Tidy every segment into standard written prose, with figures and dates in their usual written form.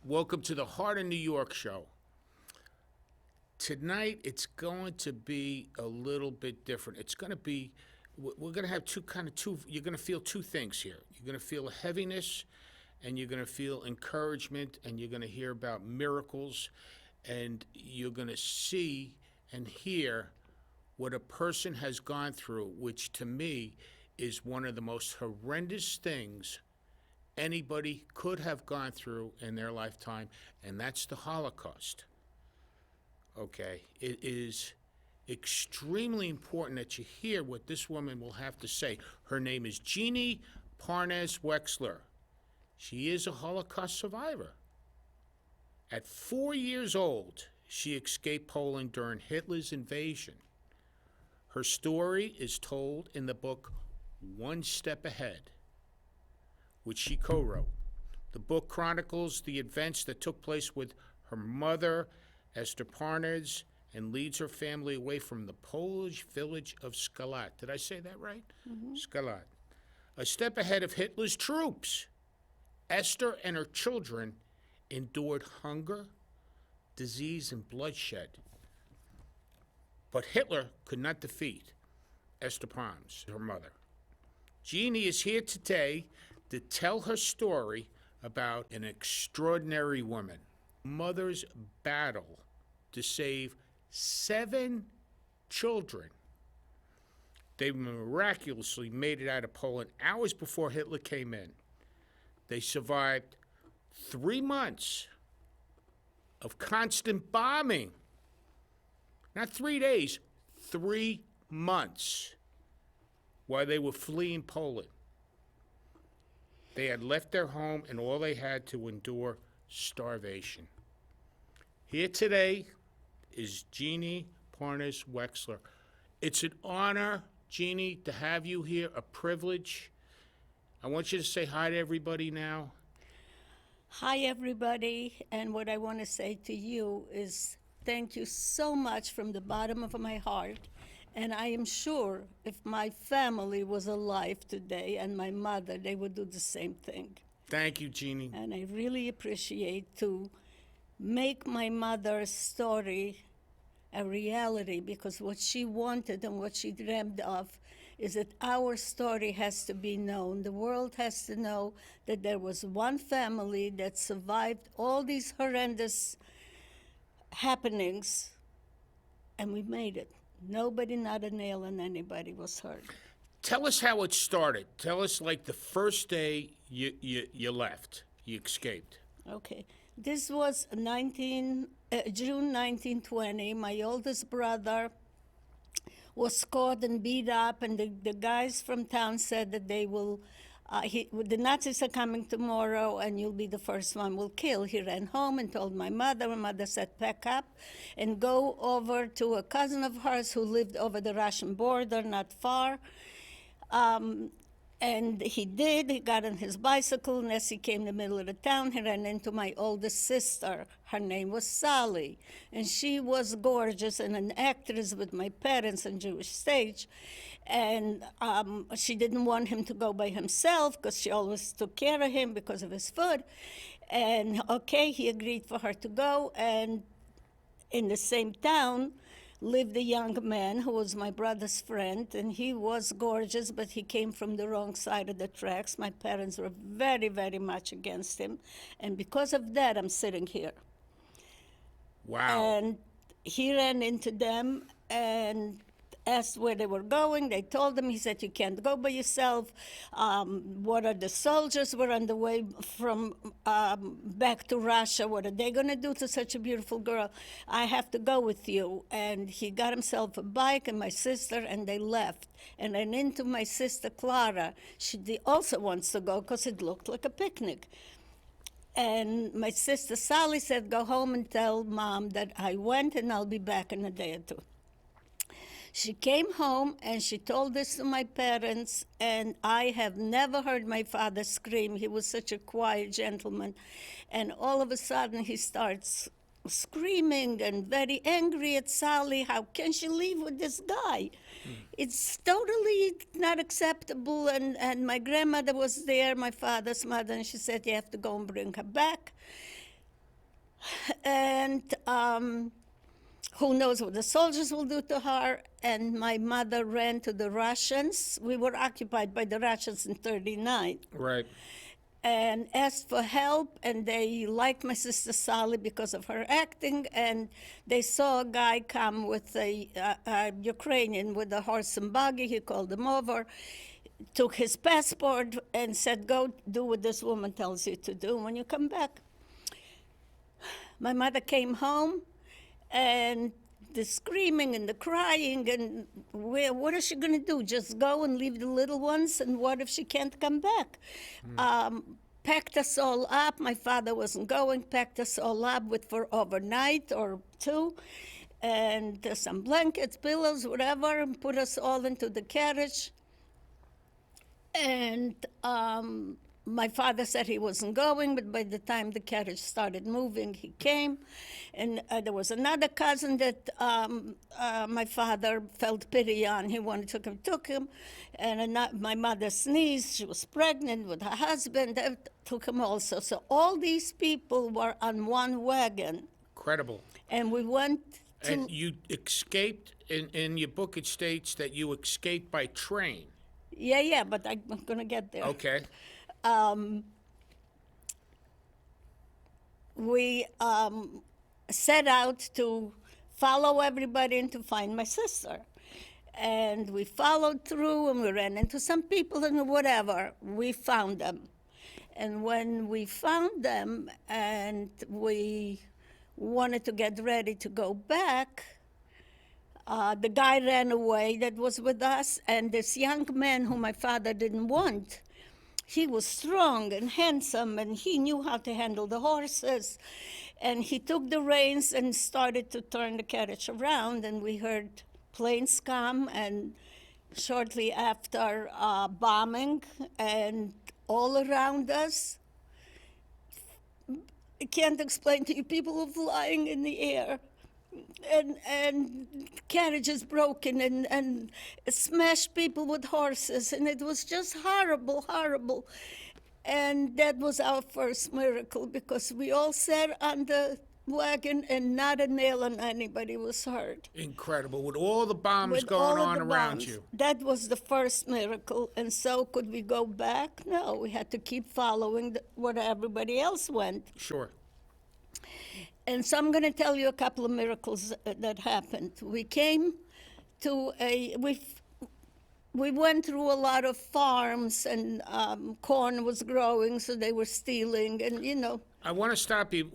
Welcome to the Hart in New York show. Tonight, it's going to be a little bit different. It's going to be, we're going to have you're going to feel two things here. You're going to feel a heaviness, and you're going to feel encouragement, and you're going to hear about miracles, and you're going to see and hear what a person has gone through, which to me is one of the most horrendous things anybody could have gone through in their lifetime, and that's the Holocaust. Okay, it is extremely important that you hear what this woman will have to say. Her name is Jean Parnes Wechsler. She is a Holocaust survivor. At 4 years old, she escaped Poland during Hitler's invasion. Her story is told in the book One Step Ahead, which she co-wrote. The book chronicles the events that took place with her mother, Esther Parnes, and leads her family away from the Polish village of Skalat. Did I say that right? Mm-hmm. Skalat. A step ahead of Hitler's troops. Esther and her children endured hunger, disease, and bloodshed. But Hitler could not defeat Esther Parnes, her mother. Jeannie is here today to tell her story about an extraordinary woman. Mother's battle to save 7 children. They miraculously made it out of Poland hours before Hitler came in. They survived 3 months of constant bombing. Not 3 days, 3 months while they were fleeing Poland. They had left their home and all they had to endure starvation. Here today is Jean Parnes Wechsler. It's an honor, Jeannie, to have you here, a privilege. I want you to say hi to everybody now. Hi, everybody, and what I want to say to you is thank you so much from the bottom of my heart. And I am sure if my family was alive today and my mother, they would do the same thing. Thank you, Jeannie. And I really appreciate to make my mother's story a reality, because what she wanted and what she dreamed of is that our story has to be known. The world has to know that there was one family that survived all these horrendous happenings, and we made it. Nobody, not a nail in anybody was hurt. Tell us how it started. Tell us, like, the first day you left, you escaped. Okay. This was June 1920. My oldest brother was caught and beat up, and the guys from town said that they will, the Nazis are coming tomorrow, and you'll be the first one we'll kill. He ran home and told my mother. My mother said, pack up and go over to a cousin of hers who lived over the Russian border, not far. And he did. He got on his bicycle, and as he came to the middle of the town, he ran into my oldest sister. Her name was Sally, and she was gorgeous and an actress with my parents on Jewish stage. And she didn't want him to go by himself because she always took care of him because of his foot. And okay, he agreed for her to go. And in the same town lived a young man who was my brother's friend, and he was gorgeous, but he came from the wrong side of the tracks. My parents were very, very much against him, and because of that, I'm sitting here. Wow. And he ran into them and asked where they were going. They told him. He said, you can't go by yourself. What are the soldiers were on the way from back to Russia? What are they going to do to such a beautiful girl? I have to go with you. And he got himself a bike and my sister, and they left. And ran into my sister Clara. She also wants to go because it looked like a picnic. And my sister Sally said, go home and tell Mom that I went and I'll be back in a day or two. She came home and she told this to my parents, and I have never heard my father scream. He was such a quiet gentleman. And all of a sudden he starts screaming and very angry at Sally. How can she leave with this guy? It's totally not acceptable. And my grandmother was there, my father's mother, and she said, you have to go and bring her back. and who knows what the soldiers will do to her. And my mother ran to the Russians. We were occupied by the Russians in 39. Right. And asked for help, and they liked my sister Sally because of her acting, and they saw a guy come with a Ukrainian with a horse and buggy. He called them over, took his passport, and said, go do what this woman tells you to do when you come back. My mother came home, and the screaming and the crying, and what is she going to do? Just go and leave the little ones? And what if she can't come back? Packed us all up. My father wasn't going. Packed us all up for overnight or two, and some blankets, pillows, whatever, and put us all into the carriage. And my father said he wasn't going, but by the time the carriage started moving, he came. And there was another cousin that my father felt pity on. He wanted to come, took him. And my mother sneezed. She was pregnant with her husband. They took him also. So all these people were on one wagon. Incredible. And we went to... And you escaped, in your book it states that you escaped by train. Yeah, but I'm going to get there. Okay. We set out to follow everybody and to find my sister. And we followed through, and we ran into some people and whatever. We found them. And when we found them and we wanted to get ready to go back, the guy ran away that was with us, and this young man who my father didn't want, he was strong and handsome, and he knew how to handle the horses. And he took the reins and started to turn the carriage around, and we heard planes come, and shortly after, bombing, and all around us, I can't explain to you, people were flying in the air. And carriages broken and smashed people with horses, and it was just horrible, horrible. And that was our first miracle, because we all sat on the wagon and not a nail on anybody was hurt. Incredible. With all the bombs With going all of on the around bombs. you. That was the first miracle. And so could we go back? No, we had to keep following where everybody else went. Sure. And so I'm going to tell you a couple of miracles that happened. We came to we went through a lot of farms, and corn was growing, so they were stealing, and I want to stop you,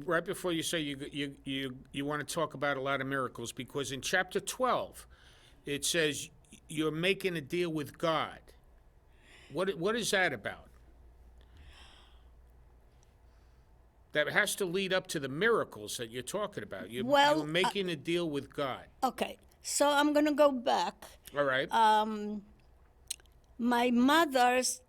right before you say you want to talk about a lot of miracles, because in chapter 12, it says you're making a deal with God. What is that about? That has to lead up to the miracles that you're talking about. You're making a deal with God. Okay, so I'm going to go back. All right. My mother's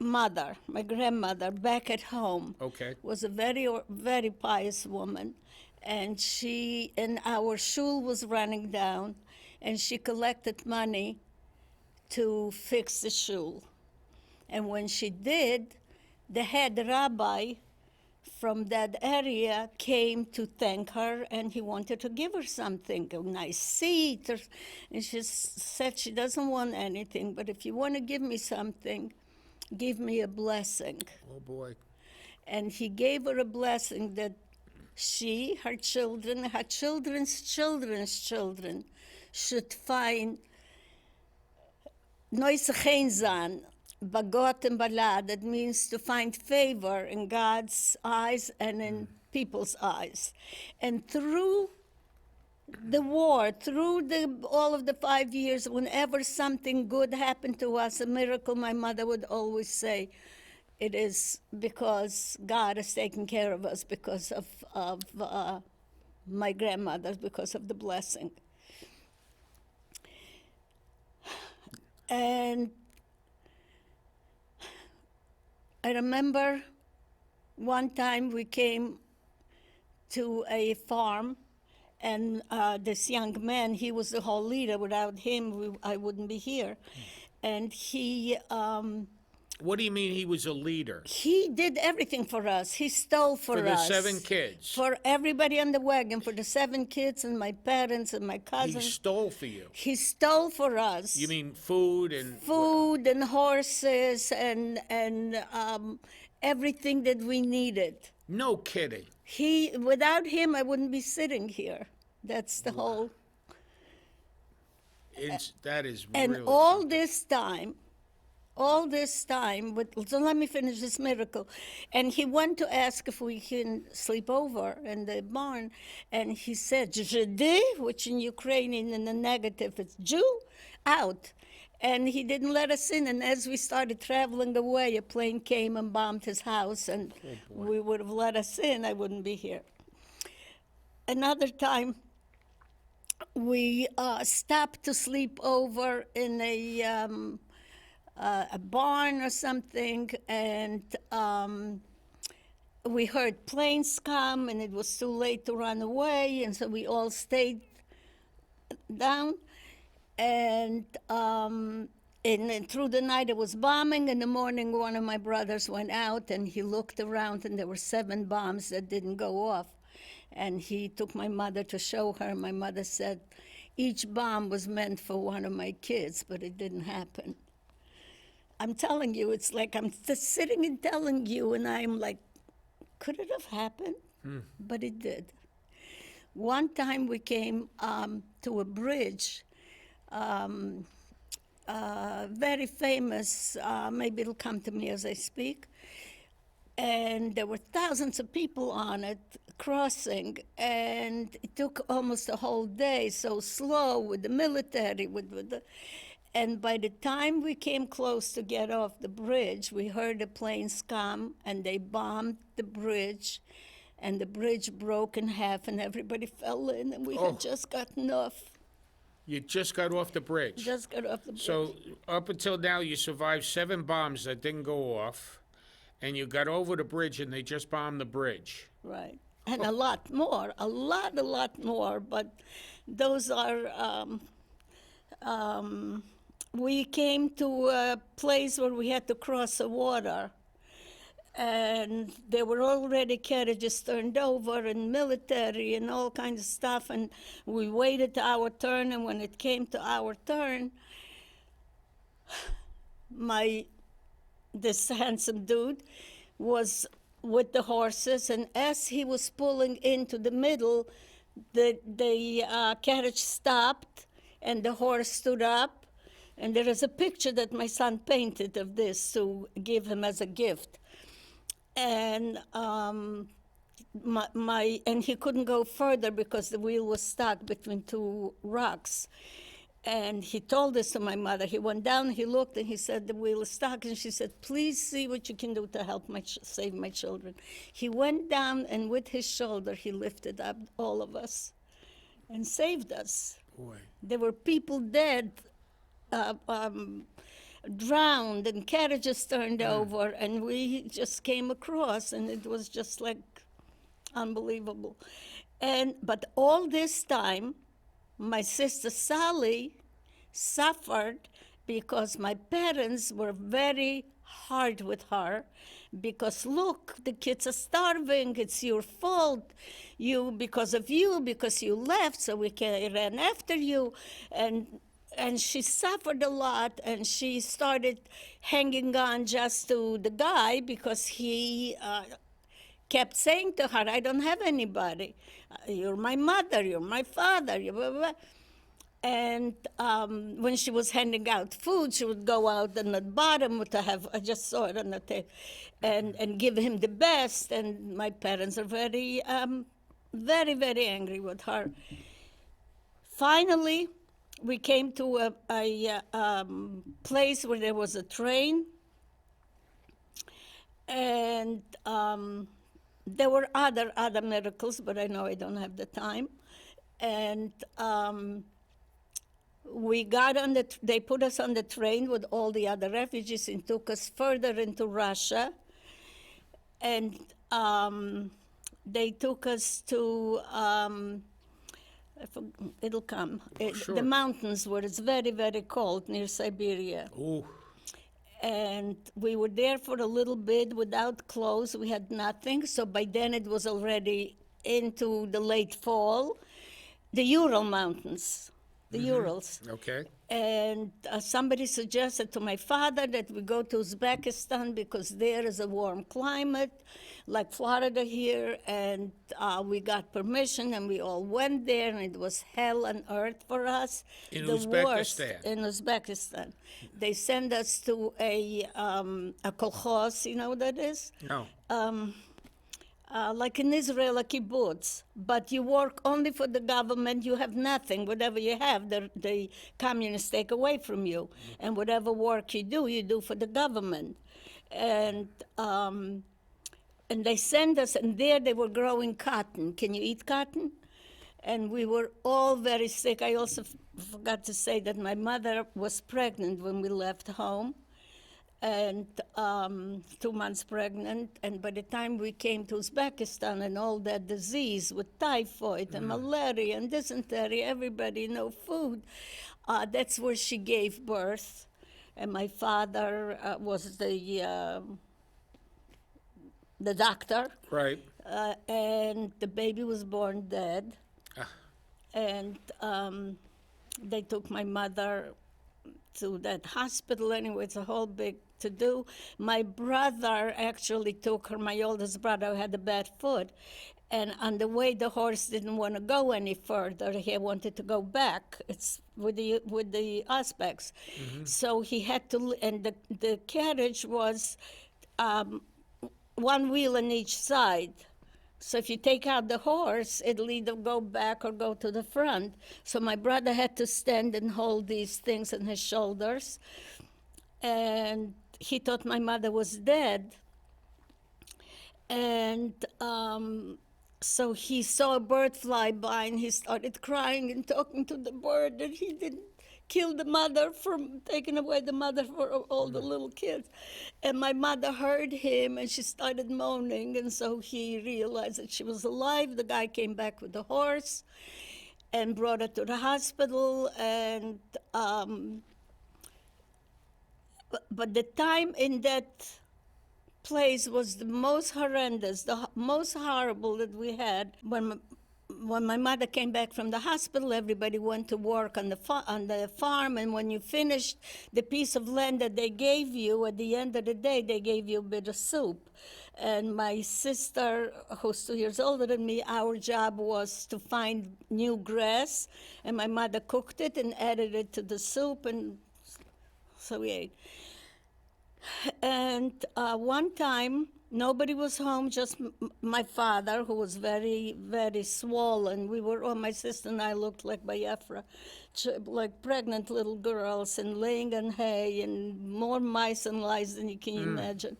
mother, my grandmother, back at home, was a very, very pious woman. And our shul was running down, and she collected money to fix the shul. And when she did, the head rabbi from that area came to thank her, and he wanted to give her something, a nice seat. And she said she doesn't want anything, but if you want to give me something, give me a blessing. Oh, boy. And he gave her a blessing that she, her children, her children's children's children should find Neusachenzan, Bagot and Balad, that means to find favor in God's eyes and in people's eyes. And through the war, through all of the 5 years, whenever something good happened to us, a miracle, my mother would always say, it is because God is taking care of us, because of my grandmother, because of the blessing. And I remember one time we came to a farm, and this young man, he was the whole leader. Without him, I wouldn't be here. And he What do you mean he was a leader? He did everything for us. He stole for For the us. 7 kids? For everybody on the wagon, for the 7 kids and my parents and my He cousins. stole for you. He stole for us. You mean food and... Food and horses and everything that we needed. No kidding. Without him, I wouldn't be sitting here. That's the whole. That is And really... all this time, so let me finish this miracle. And he went to ask if we can sleep over in the barn, and he said, "Жиди," which in Ukrainian in the negative, it's Jew, out. And he didn't let us in, and as we started traveling away, a plane came and bombed his house, and we would have let us in, I wouldn't be here. Another time, we stopped to sleep over in a barn or something, and we heard planes come, and it was too late to run away, and so we all stayed down. And through the night it was bombing. In the morning, one of my brothers went out, and he looked around, and there were 7 bombs that didn't go off. And he took my mother to show her. My mother said, each bomb was meant for one of my kids, but it didn't happen. I'm telling you, it's like I'm just sitting and telling you, and I'm like, could it have happened? But it did. One time we came to a bridge, very famous, maybe it'll come to me as I speak, and there were thousands of people on it crossing, and it took almost a whole day, so slow with the military, and by the time we came close to get off the bridge, we heard the planes come, and they bombed the bridge, and the bridge broke in half, and everybody fell in, and we had just gotten off. You just got off the bridge. Just got off the bridge. So up until now, you survived 7 bombs that didn't go off, and you got over the bridge, and they just bombed the bridge. Right. And a lot more, a lot more, but those are, we came to a place where we had to cross the water, and there were already carriages turned over and military and all kinds of stuff, and we waited our turn, and when it came to our turn, this handsome dude was with the horses, and as he was pulling into the middle, the carriage stopped, and the horse stood up, and there is a picture that my son painted of this to give him as a gift. And and he couldn't go further because the wheel was stuck between 2 rocks. And he told this to my mother. He went down, he looked, and he said, the wheel is stuck. And she said, please see what you can do to help save my children. He went down, and with his shoulder, he lifted up all of us and saved us. Boy. There were people dead, drowned, and carriages turned over, and we just came across, and it was just like unbelievable. But all this time, my sister Sally suffered because my parents were very hard with her, because look, the kids are starving, it's your fault, because you left, so we ran after you, and she suffered a lot, and she started hanging on just to the guy because he kept saying to her, I don't have anybody. You're my mother, you're my father, blah, blah. And when she was handing out food, she would go out on the bottom to have, I just saw it on the tape, and give him the best. And my parents are very, very, very angry with her. Finally, we came to a place where there was a train, and there were other miracles, but I know I don't have the time. And we got on they put us on the train with all the other refugees and took us further into Russia. And they took us to, it'll come, Sure. the mountains where it's very, very cold near Siberia. Ooh. And we were there for a little bit without clothes. We had nothing. So by then it was already into the late fall. The Ural Mountains, the Urals. Okay. And somebody suggested to my father that we go to Uzbekistan because there is a warm climate, like Florida here. And we got permission and we all went there, and it was hell on earth for us. In The worst Uzbekistan? in Uzbekistan. They send us to a kolkhoz, you know what that is? No. Like in Israel, a kibbutz, but you work only for the government. You have nothing. Whatever you have, the communists take away from you, and whatever work you do for the government. And they send us, and there they were growing cotton. Can you eat cotton? And we were all very sick. I also forgot to say that my mother was pregnant when we left home, and 2 months pregnant. And by the time we came to Uzbekistan and all that disease with typhoid and malaria and dysentery, everybody, no food, that's where she gave birth. And my father was the doctor. Right. And the baby was born dead. And they took my mother to that hospital. Anyway, it's a whole big to-do. My brother actually took her, my oldest brother, who had a bad foot. And on the way, the horse didn't want to go any further. He wanted to go back. It's with the aspects. So he had to, and the carriage was one wheel on each side. So if you take out the horse, it'll either go back or go to the front. So my brother had to stand and hold these things on his shoulders. And he thought my mother was dead. And so he saw a bird fly by, and he started crying and talking to the bird, and he didn't kill the mother from taking away the mother for all the little kids. And my mother heard him, and she started moaning, and so he realized that she was alive. The guy came back with the horse and brought her to the hospital. And but the time in that place was the most horrendous, the most horrible that we had. When my mother came back from the hospital, everybody went to work on the farm, and when you finished the piece of land that they gave you, at the end of the day, they gave you a bit of soup. And my sister, who's 2 years older than me, our job was to find new grass, and my mother cooked it and added it to the soup, and so we ate. And one time, nobody was home, just my father, who was very, very swollen. We were, my sister and I looked like Biafra, like pregnant little girls, and laying on hay, and more mice and lice than you can imagine.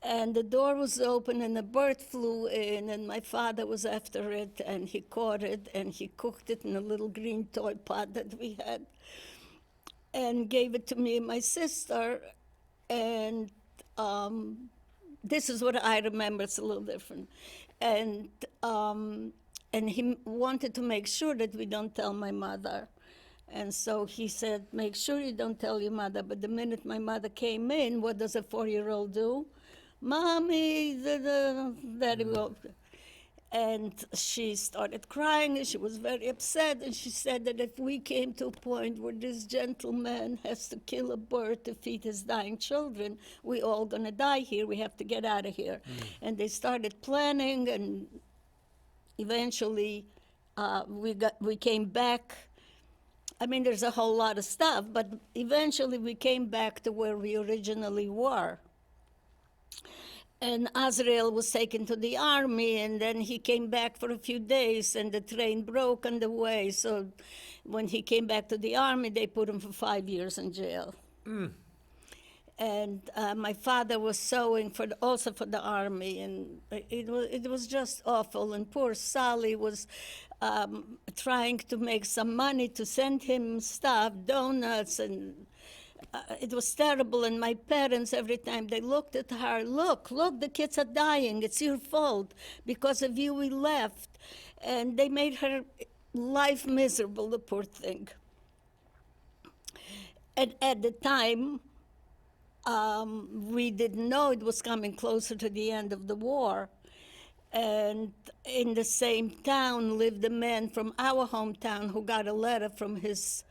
And the door was open, and a bird flew in, and my father was after it, and he caught it, and he cooked it in a little green toy pot that we had, and gave it to me and my sister. And this is what I remember. It's a little different. And he wanted to make sure that we don't tell my mother. And so he said, make sure you don't tell your mother. But the minute my mother came in, what does a 4-year-old do? Mommy, daddy will. And she started crying, and she was very upset, and she said that if we came to a point where this gentleman has to kill a bird to feed his dying children, we all gonna die here, we have to get out of here. And they started planning, and eventually we came back. I mean, there's a whole lot of stuff, but eventually we came back to where we originally were. And Azrael was taken to the army, and then he came back for a few days, and the train broke on the way. So when he came back to the army, they put him for 5 years in jail. And my father was sewing also for the army, and it was just awful. And poor Sally was trying to make some money to send him stuff, donuts, and it was terrible. And my parents, every time they looked at her, look, the kids are dying. It's your fault. Because of you, we left. And they made her life miserable, the poor thing. And at the time, we didn't know it was coming closer to the end of the war. And in the same town lived a man from our hometown who got a letter from his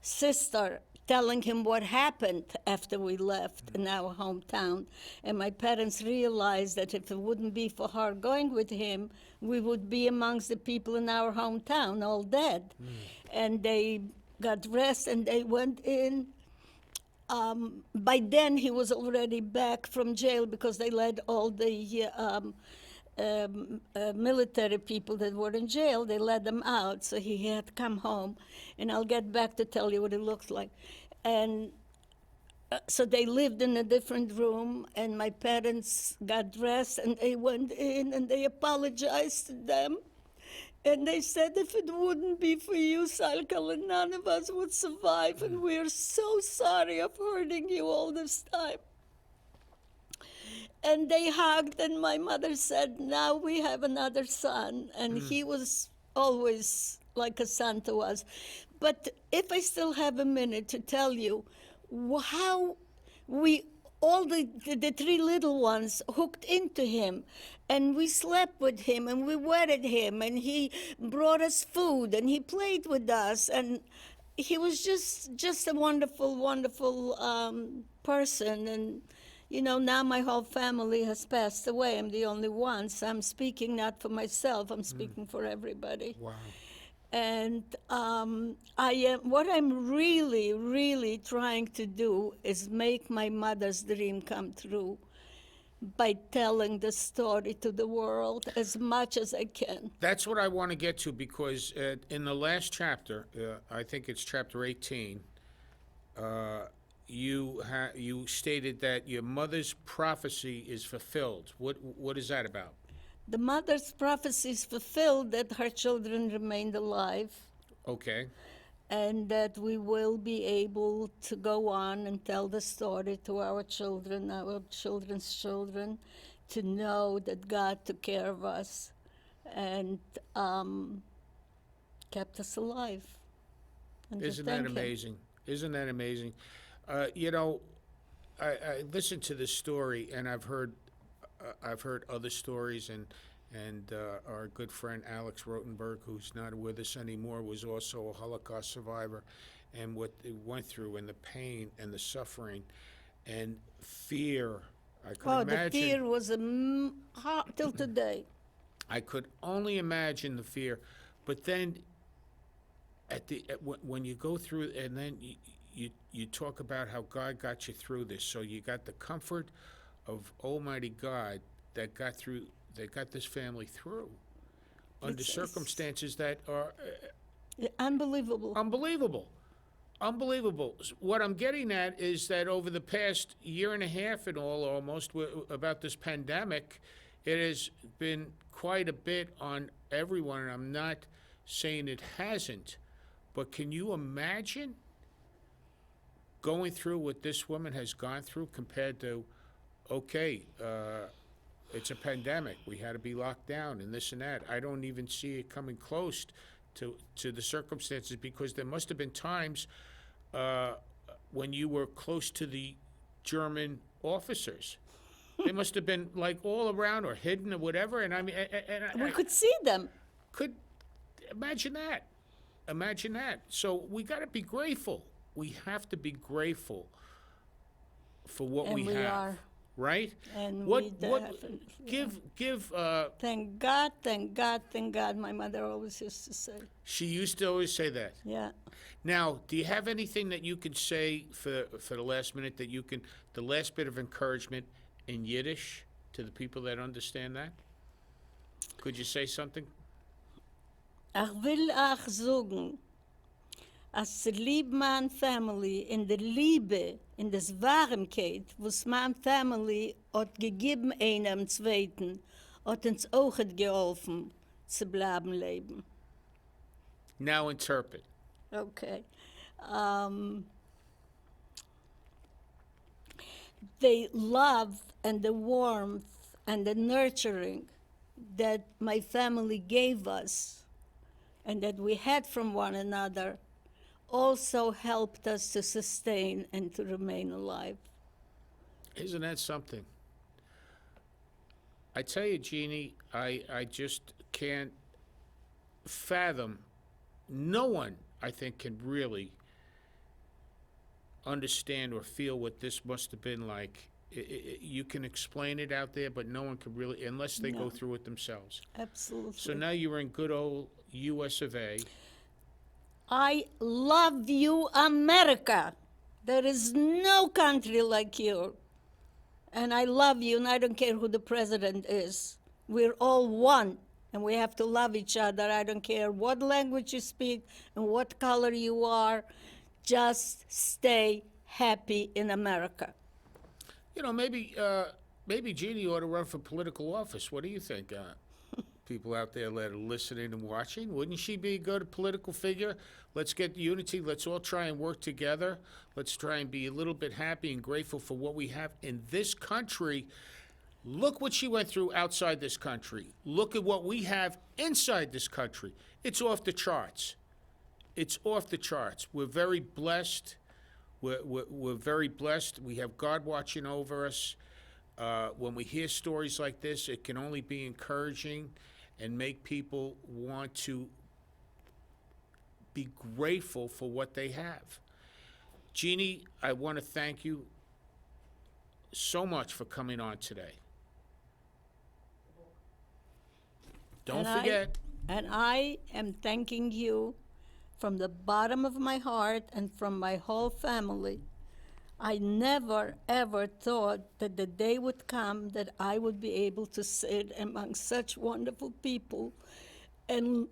sister telling him what happened after we left in our hometown. And my parents realized that if it wouldn't be for her going with him, we would be amongst the people in our hometown all dead. And they got dressed and they went in. By then, he was already back from jail because they let all the military people that were in jail, they let them out. So he had come home. And I'll get back to tell you what it looked like. And so they lived in a different room, and my parents got dressed, and they went in, and they apologized to them. And they said, if it wouldn't be for you, Salkala, none of us would survive, and we're so sorry of hurting you all this time. And they hugged, and my mother said, now we have another son. And he was always like a son to us. But if I still have a minute to tell you how we, all the three little ones, hooked into him. And we slept with him, and we wetted him, and he brought us food, and he played with us. And he was just a wonderful, wonderful person. And you know, now my whole family has passed away. I'm the only one, so I'm speaking not for myself. I'm speaking for everybody. Wow. And what I'm really, really trying to do is make my mother's dream come true by telling the story to the world as much as I can. That's what I want to get to, because in the last chapter, I think it's chapter 18, you stated that your mother's prophecy is fulfilled. What is that about? The mother's prophecy is fulfilled that her children remained alive. Okay. And that we will be able to go on and tell the story to our children, our children's children, to know that God took care of us and kept us alive. And Isn't that amazing? Isn't that amazing? You know, I listened to this story, and I've heard other stories, and our good friend Alex Rotenberg, who's not with us anymore, was also a Holocaust survivor, and what they went through, and the pain and the suffering and fear. I could imagine. The fear was till today. I could only imagine the fear, but then when you go through, and then you talk about how God got you through this, so you got the comfort of Almighty God that got this family through under circumstances that are unbelievable. Unbelievable. What I'm getting at is that over the past year and a half and all, almost, about this pandemic, it has been quite a bit on everyone, and I'm not saying it hasn't, but can you imagine going through what this woman has gone through compared to, okay, it's a pandemic, we had to be locked down and this and that. I don't even see it coming close to the circumstances, because there must have been times when you were close to the German officers. They must have been like all around or hidden or whatever, and I mean, we could see them. Could imagine that. Imagine that. So we got to be grateful. We have to be grateful for what we have. Are. Right? And what give thank God, thank God, thank God, my mother always used to say. She used to always say that. Yeah. Now, do you have anything that you can say for the last minute, the last bit of encouragement in Yiddish to the people that understand that? Could you say something? Ich will auch sagen, als lieb mein Family in der Liebe, in des Warmkeit, was mein Family hat gegeben einem Zweiten, hat uns auch geholfen zu bleiben leben. Now interpret. Okay. The love and the warmth and the nurturing that my family gave us and that we had from one another also helped us to sustain and to remain alive. Isn't that something? I tell you, Jeannie, I just can't fathom. No one, I think, can really understand or feel what this must have been like. You can explain it out there, but no one can really, unless they go No. through it themselves. Absolutely. So now you're in good old US of A. I love you, America. There is no country like you. And I love you, and I don't care who the president is. We're all one, and we have to love each other. I don't care what language you speak and what color you are. Just stay happy in America. You know, maybe Jeannie ought to run for political office. What do you think? People out there that are listening and watching, wouldn't she be a good political figure? Let's get unity. Let's all try and work together. Let's try and be a little bit happy and grateful for what we have in this country. Look what she went through outside this country. Look at what we have inside this country. It's off the charts. It's off the charts. We're very blessed. We're very blessed. We have God watching over us. When we hear stories like this, it can only be encouraging and make people want to be grateful for what they have. Jeannie, I want to thank you so much for coming on today. Don't forget. And I am thanking you from the bottom of my heart and from my whole family. I never, ever thought that the day would come that I would be able to sit among such wonderful people and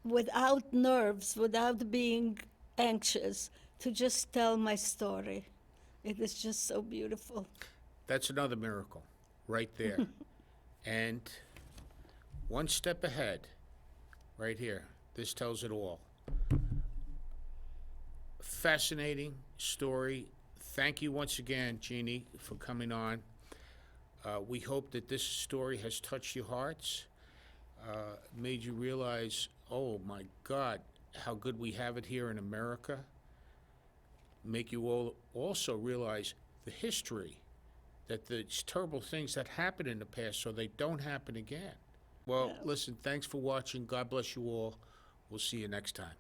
without nerves, without being anxious, to just tell my story. It is just so beautiful. That's another miracle right there. And one step ahead, right here. This tells it all. Fascinating story. Thank you once again, Jeannie, for coming on. We hope that this story has touched your hearts, made you realize, oh my God, how good we have it here in America. Make you all also realize the history, that these terrible things that happened in the past so they don't happen again. Well, listen, thanks for watching. God bless you all. We'll see you next time.